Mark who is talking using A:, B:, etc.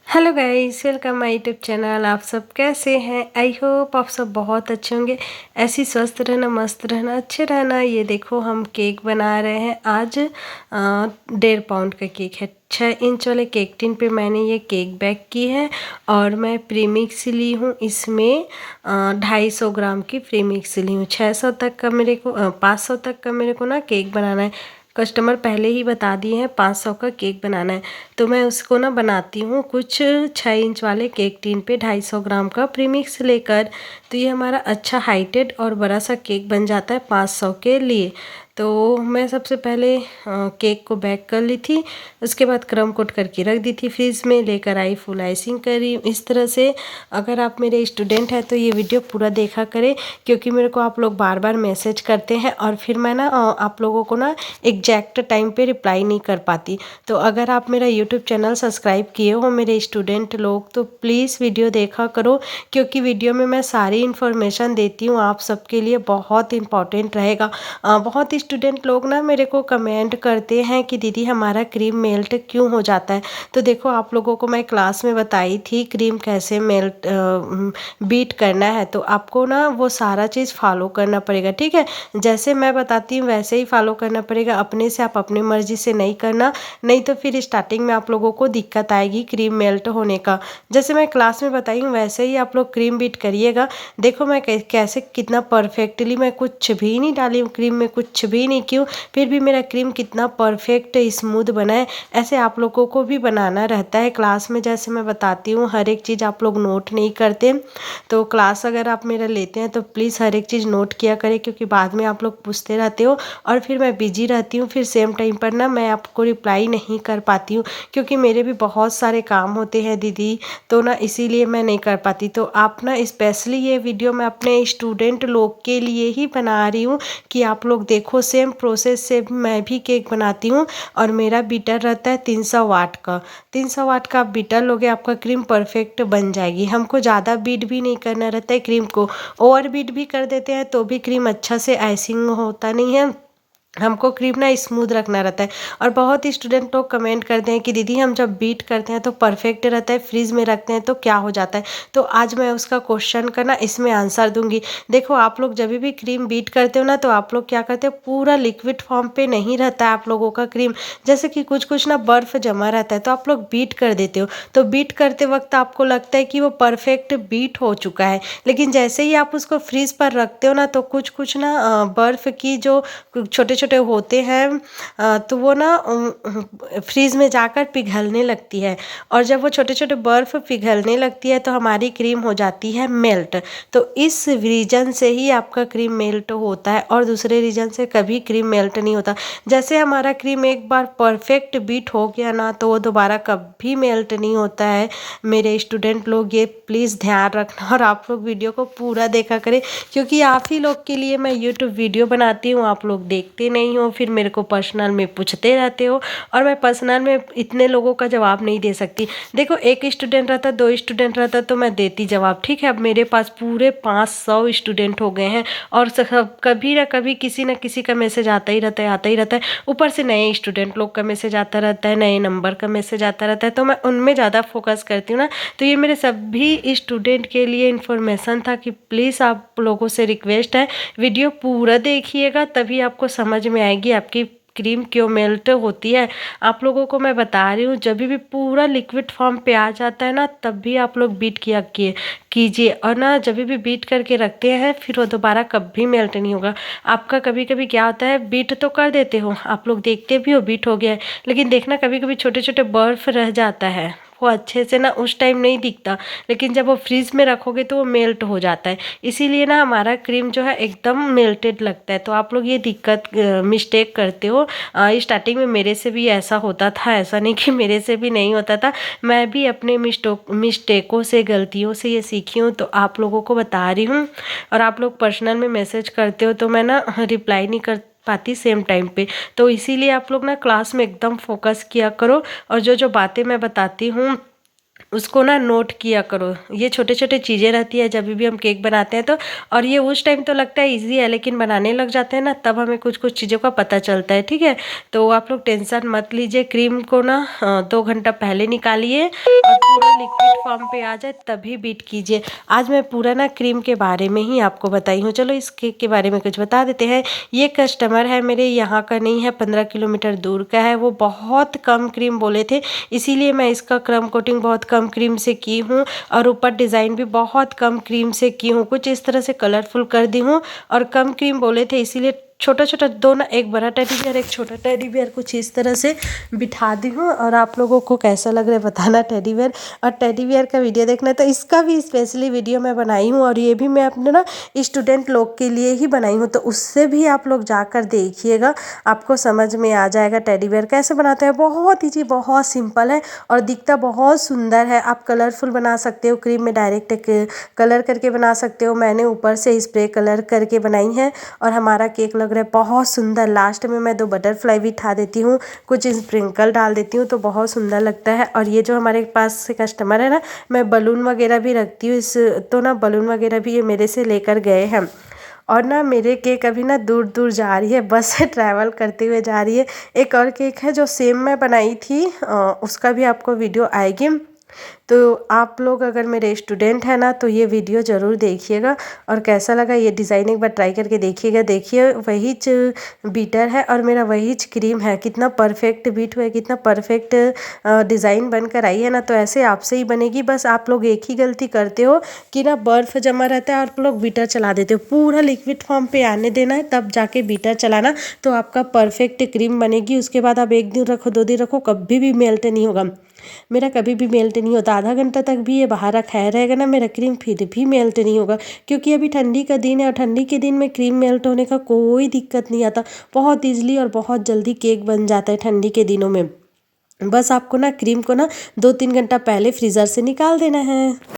A: Hello guys, welcome my YouTube channel. आप सब कैसे हैं? आई होप आप सब बहुत अच्छे होंगे। ऐसी स्वस्थ रहना, मस्त रहना, अच्छे रहना। ये देखो हम केक बना रहे हैं आज। 1.5 पाउंड का केक है। 6 इंच वाले केक टिन पे मैंने ये केक बेक की है और मैं प्रीमिक्स ली हूँ। इसमें 250 ग्राम की प्रीमिक्स ली हूँ। 600 तक का मेरे को 500 तक का मेरे को ना केक बनाना है। कस्टमर पहले ही बता दिए हैं 500 का केक बनाना है, तो मैं उसको ना बनाती हूँ कुछ 6 इंच वाले केक टिन पे 250 ग्राम का प्रीमिक्स लेकर। तो ये हमारा अच्छा हाइटेड और बड़ा सा केक बन जाता है 500 के लिए। तो मैं सबसे पहले केक को बेक कर ली थी, उसके बाद क्रम कोट करके रख दी थी फ्रिज में। लेकर आई फुल आइसिंग करी इस तरह से। अगर आप मेरे स्टूडेंट हैं तो ये वीडियो पूरा देखा करें, क्योंकि मेरे को आप लोग बार बार मैसेज करते हैं और फिर मैं ना आप लोगों को ना एग्जैक्ट टाइम पे रिप्लाई नहीं कर पाती। तो अगर आप मेरा यूट्यूब चैनल सब्सक्राइब किए हो मेरे स्टूडेंट लोग, तो प्लीज़ वीडियो देखा करो, क्योंकि वीडियो में मैं सारी इन्फॉर्मेशन देती हूँ। आप सबके लिए बहुत इम्पॉर्टेंट रहेगा। बहुत स्टूडेंट लोग ना मेरे को कमेंट करते हैं कि दीदी हमारा क्रीम मेल्ट क्यों हो जाता है। तो देखो, आप लोगों को मैं क्लास में बताई थी क्रीम कैसे मेल्ट बीट करना है। तो आपको ना वो सारा चीज़ फॉलो करना पड़ेगा, ठीक है। जैसे मैं बताती हूँ वैसे ही फॉलो करना पड़ेगा। अपने से आप अपनी मर्जी से नहीं करना, नहीं तो फिर स्टार्टिंग में आप लोगों को दिक्कत आएगी क्रीम मेल्ट होने का। जैसे मैं क्लास में बताई हूँ वैसे ही आप लोग क्रीम बीट करिएगा। देखो मैं कैसे कितना परफेक्टली, मैं कुछ भी नहीं डाली हूँ क्रीम में, कुछ भी नहीं क्यों, फिर भी मेरा क्रीम कितना परफेक्ट स्मूथ बना है। ऐसे आप लोगों को भी बनाना रहता है। क्लास में जैसे मैं बताती हूँ हर एक चीज़ आप लोग नोट नहीं करते। तो क्लास अगर आप मेरा लेते हैं तो प्लीज़ हर एक चीज़ नोट किया करें, क्योंकि बाद में आप लोग पूछते रहते हो और फिर मैं बिजी रहती हूँ। फिर सेम टाइम पर ना मैं आपको रिप्लाई नहीं कर पाती हूँ, क्योंकि मेरे भी बहुत सारे काम होते हैं दीदी, तो ना इसीलिए मैं नहीं कर पाती। तो आप ना स्पेशली ये वीडियो मैं अपने स्टूडेंट लोग के लिए ही बना रही हूँ कि आप लोग देखो सेम प्रोसेस से मैं भी केक बनाती हूँ। और मेरा बीटर रहता है 300 वाट का। 300 वाट का आप बीटर लोगे, आपका क्रीम परफेक्ट बन जाएगी। हमको ज़्यादा बीट भी नहीं करना रहता है क्रीम को। ओवर बीट भी कर देते हैं तो भी क्रीम अच्छा से आइसिंग होता नहीं है। हमको क्रीम ना स्मूथ रखना रहता है। और बहुत ही स्टूडेंट लोग कमेंट करते हैं कि दीदी हम जब बीट करते हैं तो परफेक्ट रहता है, फ्रीज में रखते हैं तो क्या हो जाता है। तो आज मैं उसका क्वेश्चन का ना इसमें आंसर दूंगी। देखो, आप लोग जब भी क्रीम बीट करते हो ना, तो आप लोग क्या करते हो, पूरा लिक्विड फॉर्म पे नहीं रहता है आप लोगों का क्रीम। जैसे कि कुछ कुछ ना बर्फ जमा रहता है, तो आप लोग बीट कर देते हो। तो बीट करते वक्त आपको लगता है कि वो परफेक्ट बीट हो चुका है, लेकिन जैसे ही आप उसको फ्रीज पर रखते हो ना, तो कुछ कुछ ना बर्फ की जो छोटे छोटे होते हैं तो वो ना फ्रीज में जाकर पिघलने लगती है। और जब वो छोटे छोटे बर्फ़ पिघलने लगती है तो हमारी क्रीम हो जाती है मेल्ट। तो इस रीजन से ही आपका क्रीम मेल्ट होता है, और दूसरे रीजन से कभी क्रीम मेल्ट नहीं होता। जैसे हमारा क्रीम एक बार परफेक्ट बीट हो गया ना, तो वो दोबारा कभी मेल्ट नहीं होता है। मेरे स्टूडेंट लोग ये प्लीज़ ध्यान रखना, और आप लोग वीडियो को पूरा देखा करें, क्योंकि आप ही लोग के लिए मैं यूट्यूब वीडियो बनाती हूँ। आप लोग देखते नहीं हो, फिर मेरे को पर्सनल में पूछते रहते हो, और मैं पर्सनल में इतने लोगों का जवाब नहीं दे सकती। देखो, एक स्टूडेंट रहता, 2 स्टूडेंट रहता तो मैं देती जवाब, ठीक है। अब मेरे पास पूरे 500 स्टूडेंट हो गए हैं, और कभी ना किसी का मैसेज आता ही रहता है, आता ही रहता है। ऊपर से नए स्टूडेंट लोग का मैसेज आता रहता है, नए नंबर का मैसेज आता रहता है, तो मैं उनमें ज़्यादा फोकस करती हूँ ना। तो ये मेरे सभी स्टूडेंट के लिए इन्फॉर्मेशन था कि प्लीज़ आप लोगों से रिक्वेस्ट है, वीडियो पूरा देखिएगा, तभी आपको समझ में आएगी आपकी क्रीम क्यों मेल्ट होती है। आप लोगों को मैं बता रही हूँ, जब भी पूरा लिक्विड फॉर्म पे आ जाता है ना, तब भी आप लोग बीट कीजिए। और ना जब भी बीट करके रखते हैं, फिर वो दोबारा कभी मेल्ट नहीं होगा आपका। कभी कभी क्या होता है, बीट तो कर देते हो आप लोग, देखते भी हो बीट हो गया है, लेकिन देखना कभी कभी छोटे छोटे बर्फ रह जाता है, वो अच्छे से ना उस टाइम नहीं दिखता, लेकिन जब वो फ्रीज में रखोगे तो वो मेल्ट हो जाता है। इसीलिए ना हमारा क्रीम जो है एकदम मेल्टेड लगता है। तो आप लोग ये दिक्कत मिस्टेक करते हो। स्टार्टिंग में मेरे से भी ऐसा होता था, ऐसा नहीं कि मेरे से भी नहीं होता था। मैं भी अपने मिस्टेकों से, गलतियों से ये सीखी हूँ, तो आप लोगों को बता रही हूँ। और आप लोग पर्सनल में मैसेज करते हो तो मैं ना रिप्लाई नहीं कर पाती सेम टाइम पे। तो इसीलिए आप लोग ना क्लास में एकदम फोकस किया करो, और जो जो बातें मैं बताती हूँ उसको ना नोट किया करो। ये छोटे छोटे चीज़ें रहती है जब भी हम केक बनाते हैं तो। और ये उस टाइम तो लगता है इजी है, लेकिन बनाने लग जाते हैं ना, तब हमें कुछ कुछ चीज़ों का पता चलता है, ठीक है। तो आप लोग टेंशन मत लीजिए। क्रीम को ना 2 घंटा पहले निकालिए, और पूरा लिक्विड फॉर्म पे आ जाए तभी बीट कीजिए। आज मैं पूरा ना क्रीम के बारे में ही आपको बताई हूँ। चलो इस केक के बारे में कुछ बता देते हैं। ये कस्टमर है मेरे यहाँ का नहीं है, 15 किलोमीटर दूर का है। वो बहुत कम क्रीम बोले थे, इसीलिए मैं इसका क्रम कोटिंग बहुत कम क्रीम से की हूँ और ऊपर डिज़ाइन भी बहुत कम क्रीम से की हूँ। कुछ इस तरह से कलरफुल कर दी हूँ और कम क्रीम बोले थे, इसीलिए छोटा छोटा दो ना, एक बड़ा टेडी बियर एक छोटा टेडी बियर कुछ इस तरह से बिठा दी हूँ। और आप लोगों को कैसा लग रहा है बताना टेडी बियर। और टेडी बियर का वीडियो देखना है तो इसका भी स्पेशली वीडियो मैं बनाई हूँ, और ये भी मैं अपने ना स्टूडेंट लोग के लिए ही बनाई हूँ, तो उससे भी आप लोग जाकर देखिएगा, आपको समझ में आ जाएगा टेडी बियर कैसे बनाते हैं। बहुत ईजी, बहुत सिंपल है और दिखता बहुत सुंदर है। आप कलरफुल बना सकते हो, क्रीम में डायरेक्ट कलर करके बना सकते हो। मैंने ऊपर से स्प्रे कलर करके बनाई है और हमारा केक लग रहा है बहुत सुंदर। लास्ट में मैं 2 बटरफ्लाई भी उठा देती हूँ, कुछ स्प्रिंकल डाल देती हूँ तो बहुत सुंदर लगता है। और ये जो हमारे पास से कस्टमर है ना, मैं बलून वगैरह भी रखती हूँ इस, तो ना बलून वगैरह भी ये मेरे से लेकर गए हैं। और ना मेरे केक अभी ना दूर दूर जा रही है, बस से ट्रैवल करते हुए जा रही है। एक और केक है जो सेम मैं बनाई थी, उसका भी आपको वीडियो आएगी। तो आप लोग अगर मेरे स्टूडेंट हैं ना तो ये वीडियो ज़रूर देखिएगा। और कैसा लगा ये डिज़ाइन एक बार ट्राई करके देखिएगा। देखिए वही बीटर है और मेरा वही क्रीम है, कितना परफेक्ट बीट हुआ है, कितना परफेक्ट डिज़ाइन बनकर आई है ना। तो ऐसे आपसे ही बनेगी। बस आप लोग एक ही गलती करते हो कि ना बर्फ़ जमा रहता है और आप लोग बीटर चला देते हो। पूरा लिक्विड फॉर्म पे आने देना है तब जाके बीटर चलाना, तो आपका परफेक्ट क्रीम बनेगी। उसके बाद आप 1 दिन रखो, 2 दिन रखो, कभी भी मेल्ट नहीं होगा। मेरा कभी भी मेल्ट नहीं होता। आधा घंटा तक भी ये बाहर रखा है रहेगा ना, मेरा क्रीम फिर भी मेल्ट नहीं होगा, क्योंकि अभी ठंडी का दिन है और ठंडी के दिन में क्रीम मेल्ट होने का कोई दिक्कत नहीं आता। बहुत ईजिली और बहुत जल्दी केक बन जाता है ठंडी के दिनों में। बस आपको ना क्रीम को ना 2-3 घंटा पहले फ्रीज़र से निकाल देना है।